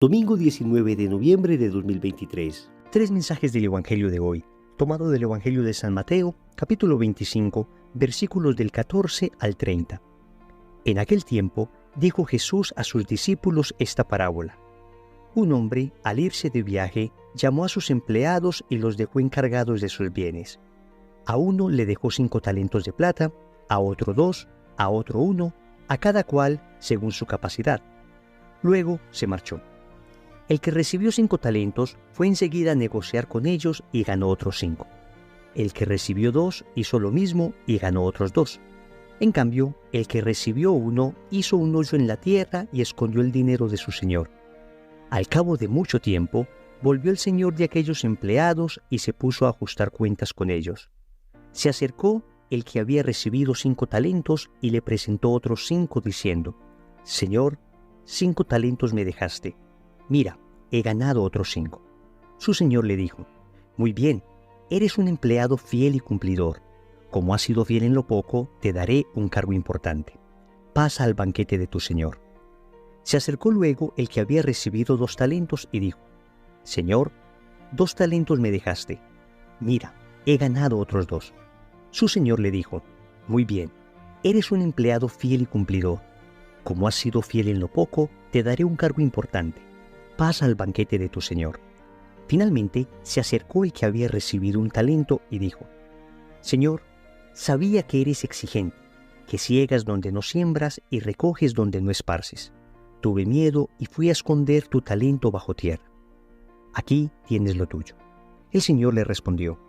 Domingo 19 de noviembre de 2023. Tres mensajes del Evangelio de hoy, tomado del Evangelio de San Mateo, capítulo 25, versículos del 14 al 30. En aquel tiempo, dijo Jesús a sus discípulos esta parábola. Un hombre, al irse de viaje, llamó a sus empleados y los dejó encargados de sus bienes. A uno le dejó 5 talentos de plata, a otro 2, a otro 1, a cada cual según su capacidad. Luego se marchó. El que recibió 5 talentos fue enseguida a negociar con ellos y ganó otros 5. El que recibió 2 hizo lo mismo y ganó otros 2. En cambio, el que recibió 1 hizo un hoyo en la tierra y escondió el dinero de su señor. Al cabo de mucho tiempo, volvió el señor de aquellos empleados y se puso a ajustar cuentas con ellos. Se acercó el que había recibido 5 talentos y le presentó otros 5 diciendo: Señor, 5 talentos me dejaste. Mira, he ganado otros 5. Su señor le dijo: Muy bien, eres un empleado fiel y cumplidor. Como has sido fiel en lo poco, te daré un cargo importante. Pasa al banquete de tu señor. Se acercó luego el que había recibido 2 talentos y dijo: Señor, 2 talentos me dejaste. Mira, he ganado otros 2. Su señor le dijo: Muy bien, eres un empleado fiel y cumplidor. Como has sido fiel en lo poco, te daré un cargo importante. Pasa al banquete de tu señor. Finalmente se acercó el que había recibido un talento y dijo: Señor, sabía que eres exigente, que ciegas donde no siembras y recoges donde no esparces. Tuve miedo y fui a esconder tu talento bajo tierra. Aquí tienes lo tuyo. El señor le respondió: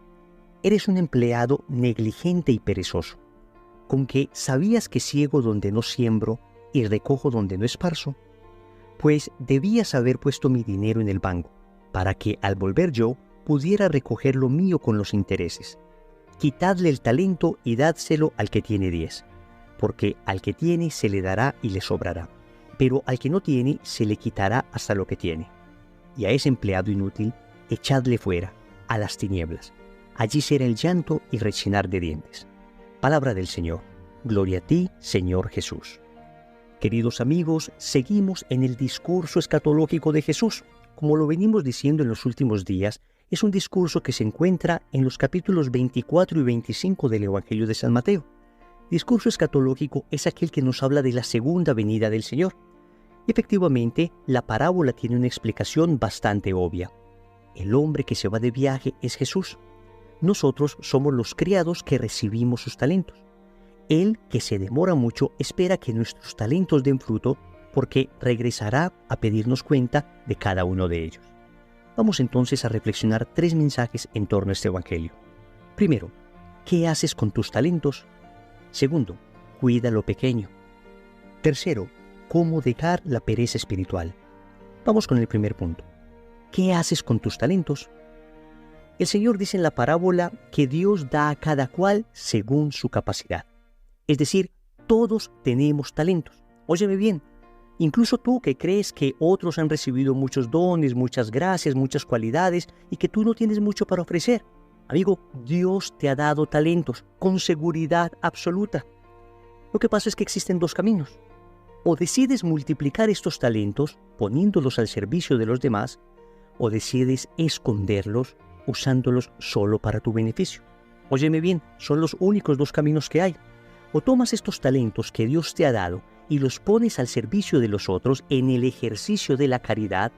Eres un empleado negligente y perezoso. ¿Con que sabías que ciego donde no siembro y recojo donde no esparzo? Pues debías haber puesto mi dinero en el banco, para que al volver yo pudiera recoger lo mío con los intereses. Quitadle el talento y dádselo al que tiene 10, porque al que tiene se le dará y le sobrará, pero al que no tiene se le quitará hasta lo que tiene. Y a ese empleado inútil echadle fuera, a las tinieblas. Allí será el llanto y rechinar de dientes. Palabra del Señor. Gloria a ti, Señor Jesús. Queridos amigos, seguimos en el discurso escatológico de Jesús. Como lo venimos diciendo en los últimos días, es un discurso que se encuentra en los capítulos 24 y 25 del Evangelio de San Mateo. Discurso escatológico es aquel que nos habla de la segunda venida del Señor. Y efectivamente, la parábola tiene una explicación bastante obvia. El hombre que se va de viaje es Jesús. Nosotros somos los criados que recibimos sus talentos. Él, que se demora mucho, espera que nuestros talentos den fruto, porque regresará a pedirnos cuenta de cada uno de ellos. Vamos entonces a reflexionar 3 mensajes en torno a este Evangelio. Primero, ¿qué haces con tus talentos? Segundo, cuida lo pequeño. Tercero, ¿cómo dejar la pereza espiritual? Vamos con el primer punto. ¿Qué haces con tus talentos? El Señor dice en la parábola que Dios da a cada cual según su capacidad. Es decir, todos tenemos talentos. Óyeme bien, incluso tú que crees que otros han recibido muchos dones, muchas gracias, muchas cualidades y que tú no tienes mucho para ofrecer. Amigo, Dios te ha dado talentos con seguridad absoluta. Lo que pasa es que existen 2 caminos. O decides multiplicar estos talentos poniéndolos al servicio de los demás, o decides esconderlos usándolos solo para tu beneficio. Óyeme bien, son los únicos 2 caminos que hay. O tomas estos talentos que Dios te ha dado y los pones al servicio de los otros en el ejercicio de la caridad,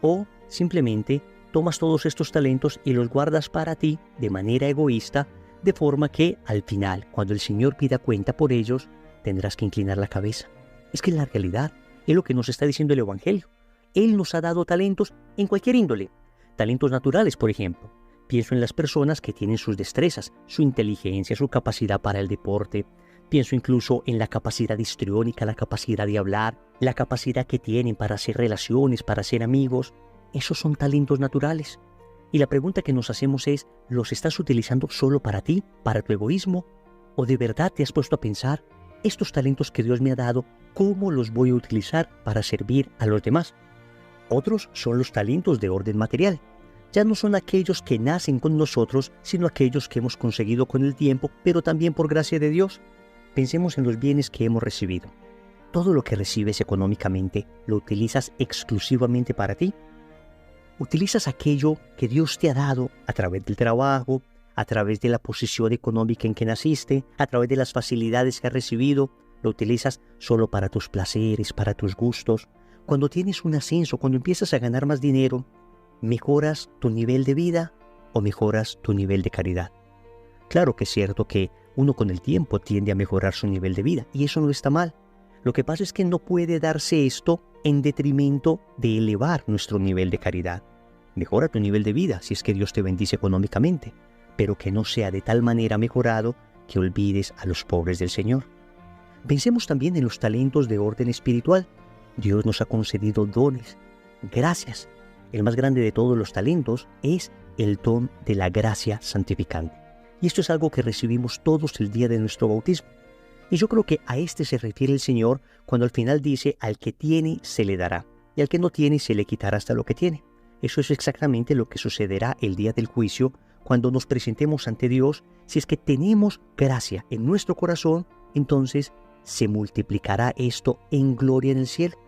o simplemente tomas todos estos talentos y los guardas para ti de manera egoísta, de forma que al final, cuando el Señor pida cuenta por ellos, tendrás que inclinar la cabeza. Es que la realidad es lo que nos está diciendo el Evangelio. Él nos ha dado talentos en cualquier índole. Talentos naturales, por ejemplo. Pienso en las personas que tienen sus destrezas, su inteligencia, su capacidad para el deporte. Pienso incluso en la capacidad histriónica, la capacidad de hablar, la capacidad que tienen para hacer relaciones, para ser amigos. Esos son talentos naturales. Y la pregunta que nos hacemos es, ¿los estás utilizando solo para ti, para tu egoísmo? ¿O de verdad te has puesto a pensar, estos talentos que Dios me ha dado, cómo los voy a utilizar para servir a los demás? Otros son los talentos de orden material. Ya no son aquellos que nacen con nosotros, sino aquellos que hemos conseguido con el tiempo, pero también por gracia de Dios. Pensemos en los bienes que hemos recibido. ¿Todo lo que recibes económicamente lo utilizas exclusivamente para ti? ¿Utilizas aquello que Dios te ha dado a través del trabajo, a través de la posición económica en que naciste, a través de las facilidades que has recibido? ¿Lo utilizas solo para tus placeres, para tus gustos? Cuando tienes un ascenso, cuando empiezas a ganar más dinero, ¿mejoras tu nivel de vida o mejoras tu nivel de caridad? Claro que es cierto que uno con el tiempo tiende a mejorar su nivel de vida y eso no está mal. Lo que pasa es que no puede darse esto en detrimento de elevar nuestro nivel de caridad. Mejora tu nivel de vida si es que Dios te bendice económicamente, pero que no sea de tal manera mejorado que olvides a los pobres del Señor. Pensemos también en los talentos de orden espiritual. Dios nos ha concedido dones, gracias. El más grande de todos los talentos es el don de la gracia santificante. Y esto es algo que recibimos todos el día de nuestro bautismo. Y yo creo que a este se refiere el Señor cuando al final dice: al que tiene se le dará, y al que no tiene se le quitará hasta lo que tiene. Eso es exactamente lo que sucederá el día del juicio, cuando nos presentemos ante Dios. Si es que tenemos gracia en nuestro corazón, entonces se multiplicará esto en gloria en el cielo.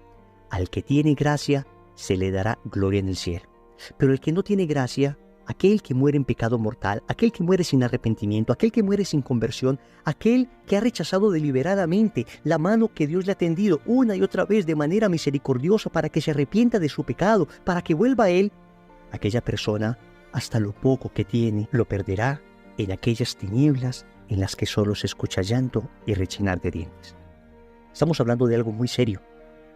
Al que tiene gracia se le dará gloria en el cielo. Pero el que no tiene gracia, aquel que muere en pecado mortal, aquel que muere sin arrepentimiento, aquel que muere sin conversión, aquel que ha rechazado deliberadamente la mano que Dios le ha tendido una y otra vez de manera misericordiosa para que se arrepienta de su pecado, para que vuelva a Él, aquella persona, hasta lo poco que tiene, lo perderá en aquellas tinieblas en las que solo se escucha llanto y rechinar de dientes. Estamos hablando de algo muy serio.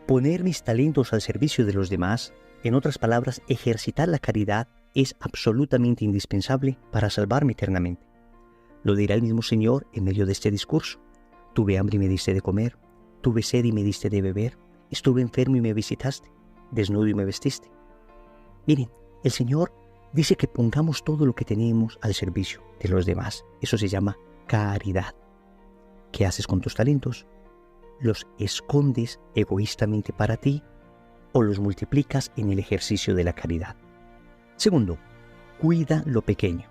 Poner mis talentos al servicio de los demás, en otras palabras, ejercitar la caridad, es absolutamente indispensable para salvarme eternamente. Lo dirá el mismo Señor en medio de este discurso. Tuve hambre y me diste de comer, tuve sed y me diste de beber, estuve enfermo y me visitaste, desnudo y me vestiste. Miren, el Señor dice que pongamos todo lo que tenemos al servicio de los demás. Eso se llama caridad. ¿Qué haces con tus talentos? ¿Los escondes egoístamente para ti o los multiplicas en el ejercicio de la caridad? Segundo, cuida lo pequeño.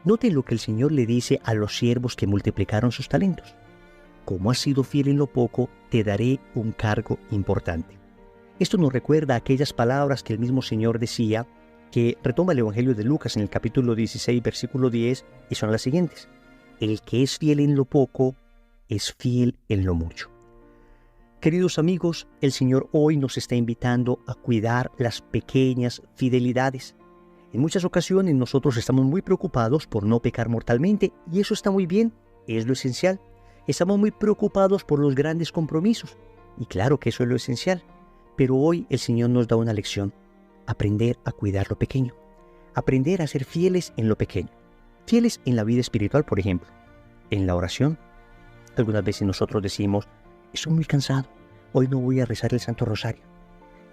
Noten lo que el Señor le dice a los siervos que multiplicaron sus talentos. Como has sido fiel en lo poco, te daré un cargo importante. Esto nos recuerda aquellas palabras que el mismo Señor decía, que retoma el Evangelio de Lucas en el capítulo 16, versículo 10, y son las siguientes: el que es fiel en lo poco, es fiel en lo mucho. Queridos amigos, el Señor hoy nos está invitando a cuidar las pequeñas fidelidades. En muchas ocasiones nosotros estamos muy preocupados por no pecar mortalmente, y eso está muy bien, es lo esencial. Estamos muy preocupados por los grandes compromisos, y claro que eso es lo esencial. Pero hoy el Señor nos da una lección: aprender a cuidar lo pequeño, aprender a ser fieles en lo pequeño. Fieles en la vida espiritual, por ejemplo, en la oración. Algunas veces nosotros decimos: estoy muy cansado, hoy no voy a rezar el Santo Rosario.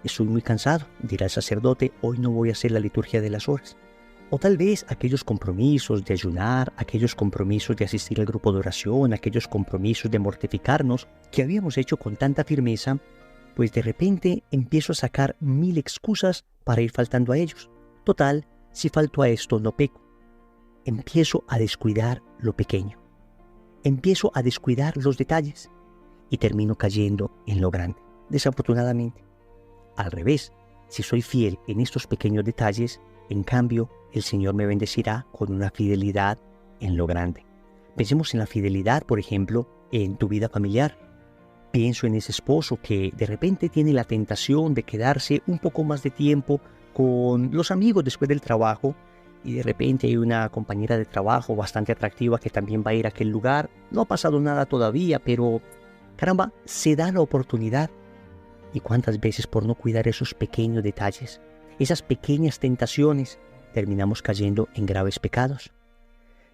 Estoy muy cansado, dirá el sacerdote, hoy no voy a hacer la liturgia de las horas. O tal vez aquellos compromisos de ayunar, aquellos compromisos de asistir al grupo de oración, aquellos compromisos de mortificarnos que habíamos hecho con tanta firmeza, pues de repente empiezo a sacar 1000 excusas para ir faltando a ellos. Total, si falto a esto no peco. Empiezo a descuidar lo pequeño. Empiezo a descuidar los detalles y termino cayendo en lo grande, desafortunadamente. Al revés, si soy fiel en estos pequeños detalles, en cambio, el Señor me bendecirá con una fidelidad en lo grande. Pensemos en la fidelidad, por ejemplo, en tu vida familiar. Pienso en ese esposo que de repente tiene la tentación de quedarse un poco más de tiempo con los amigos después del trabajo, y de repente hay una compañera de trabajo bastante atractiva que también va a ir a aquel lugar. No ha pasado nada todavía, pero caramba, se da la oportunidad. ¿Y cuántas veces por no cuidar esos pequeños detalles, esas pequeñas tentaciones, terminamos cayendo en graves pecados?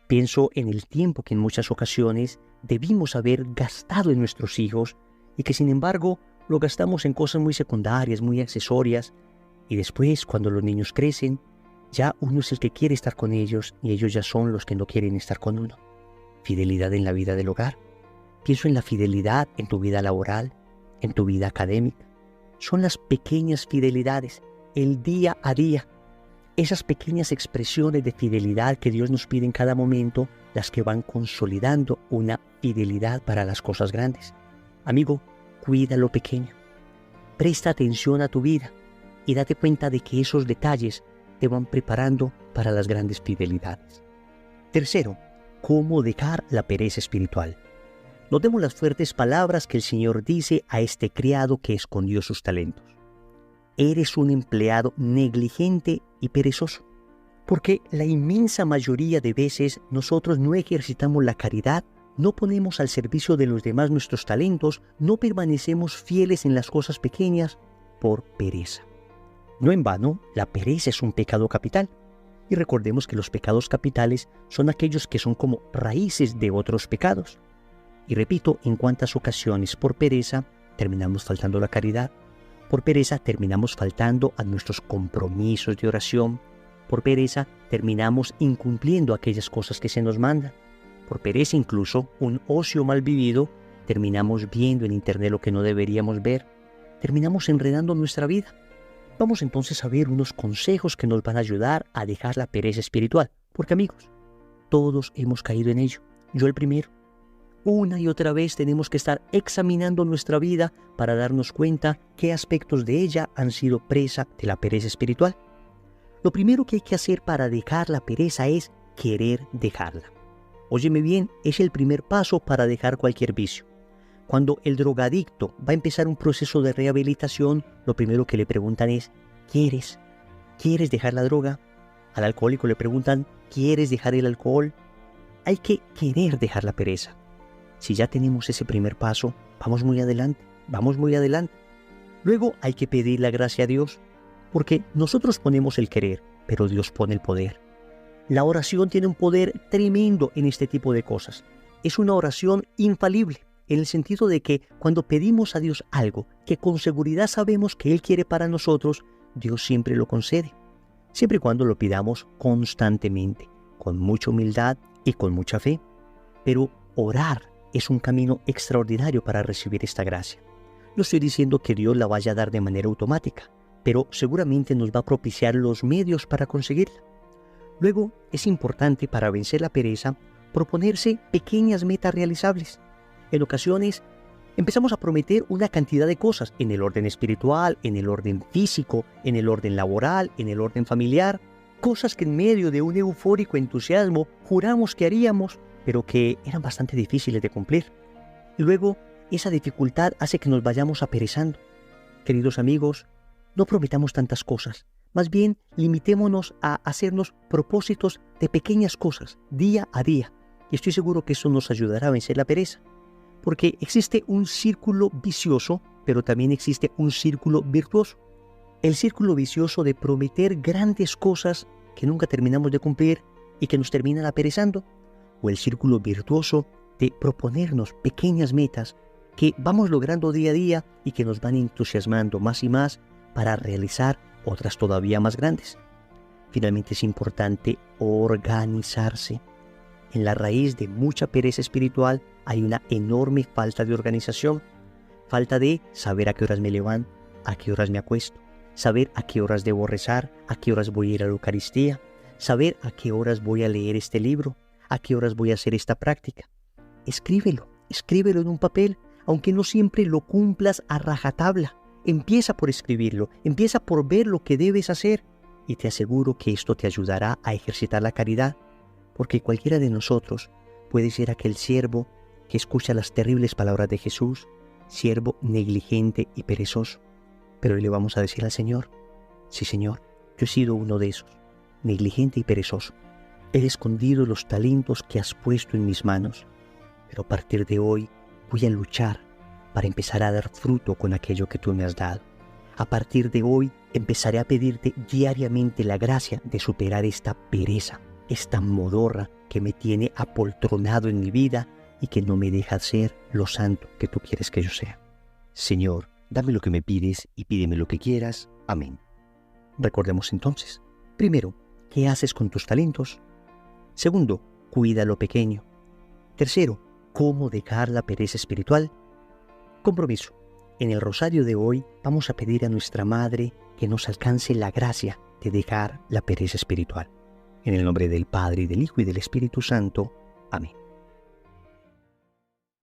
Pienso en el tiempo que en muchas ocasiones debimos haber gastado en nuestros hijos y que sin embargo lo gastamos en cosas muy secundarias, muy accesorias, y después cuando los niños crecen, ya uno es el que quiere estar con ellos y ellos ya son los que no quieren estar con uno. Fidelidad en la vida del hogar. Pienso en la fidelidad en tu vida laboral, en tu vida académica. Son las pequeñas fidelidades, el día a día. Esas pequeñas expresiones de fidelidad que Dios nos pide en cada momento, las que van consolidando una fidelidad para las cosas grandes. Amigo, cuida lo pequeño. Presta atención a tu vida y date cuenta de que esos detalles te van preparando para las grandes fidelidades. Tercero, cómo dejar la pereza espiritual. Notemos las fuertes palabras que el Señor dice a este criado que escondió sus talentos. Eres un empleado negligente y perezoso. Porque la inmensa mayoría de veces nosotros no ejercitamos la caridad, no ponemos al servicio de los demás nuestros talentos, no permanecemos fieles en las cosas pequeñas por pereza. No en vano, la pereza es un pecado capital. Y recordemos que los pecados capitales son aquellos que son como raíces de otros pecados. Y repito, en cuántas ocasiones por pereza terminamos faltando a la caridad, por pereza terminamos faltando a nuestros compromisos de oración, por pereza terminamos incumpliendo aquellas cosas que se nos mandan, por pereza incluso un ocio mal vivido, terminamos viendo en internet lo que no deberíamos ver, terminamos enredando nuestra vida. Vamos entonces a ver unos consejos que nos van a ayudar a dejar la pereza espiritual, porque amigos, todos hemos caído en ello, yo el primero. Una y otra vez tenemos que estar examinando nuestra vida para darnos cuenta qué aspectos de ella han sido presa de la pereza espiritual. Lo primero que hay que hacer para dejar la pereza es querer dejarla. Óyeme bien, es el primer paso para dejar cualquier vicio. Cuando el drogadicto va a empezar un proceso de rehabilitación, lo primero que le preguntan es, ¿quieres dejar la droga? Al alcohólico le preguntan, ¿quieres dejar el alcohol? Hay que querer dejar la pereza. Si ya tenemos ese primer paso, vamos muy adelante. Luego hay que pedir la gracia a Dios, porque nosotros ponemos el querer, pero Dios pone el poder. La oración tiene un poder tremendo en este tipo de cosas. Es una oración infalible, en el sentido de que cuando pedimos a Dios algo que con seguridad sabemos que Él quiere para nosotros, Dios siempre lo concede, siempre y cuando lo pidamos constantemente, con mucha humildad y con mucha fe. Pero orar es un camino extraordinario para recibir esta gracia. No estoy diciendo que Dios la vaya a dar de manera automática, pero seguramente nos va a propiciar los medios para conseguirla. Luego, es importante para vencer la pereza proponerse pequeñas metas realizables. En ocasiones, empezamos a prometer una cantidad de cosas en el orden espiritual, en el orden físico, en el orden laboral, en el orden familiar, cosas que en medio de un eufórico entusiasmo juramos que haríamos, pero que eran bastante difíciles de cumplir. Y luego, esa dificultad hace que nos vayamos aperezando. Queridos amigos, no prometamos tantas cosas. Más bien, limitémonos a hacernos propósitos de pequeñas cosas, día a día. Y estoy seguro que eso nos ayudará a vencer la pereza. Porque existe un círculo vicioso, pero también existe un círculo virtuoso. El círculo vicioso de prometer grandes cosas que nunca terminamos de cumplir y que nos terminan aperezando. O el círculo virtuoso de proponernos pequeñas metas que vamos logrando día a día y que nos van entusiasmando más y más para realizar otras todavía más grandes. Finalmente es importante organizarse. En la raíz de mucha pereza espiritual hay una enorme falta de organización, falta de saber a qué horas me levanto, a qué horas me acuesto, saber a qué horas debo rezar, a qué horas voy a ir a la Eucaristía, saber a qué horas voy a leer este libro, a qué horas voy a hacer esta práctica. Escríbelo en un papel, aunque no siempre lo cumplas a rajatabla. Empieza por escribirlo, empieza por ver lo que debes hacer y te aseguro que esto te ayudará a ejercitar la caridad, porque cualquiera de nosotros puede ser aquel siervo que escucha las terribles palabras de Jesús, siervo negligente y perezoso. Pero hoy le vamos a decir al Señor, sí Señor, yo he sido uno de esos, negligente y perezoso. He escondido los talentos que has puesto en mis manos, pero a partir de hoy voy a luchar para empezar a dar fruto con aquello que tú me has dado. A partir de hoy empezaré a pedirte diariamente la gracia de superar esta pereza, esta modorra que me tiene apoltronado en mi vida y que no me deja ser lo santo que tú quieres que yo sea. Señor, dame lo que me pides y pídeme lo que quieras. Amén. Recordemos entonces, primero, ¿qué haces con tus talentos? Segundo, cuida lo pequeño. Tercero, ¿cómo dejar la pereza espiritual? Compromiso. En el rosario de hoy vamos a pedir a nuestra Madre que nos alcance la gracia de dejar la pereza espiritual. En el nombre del Padre, y del Hijo, y del Espíritu Santo. Amén.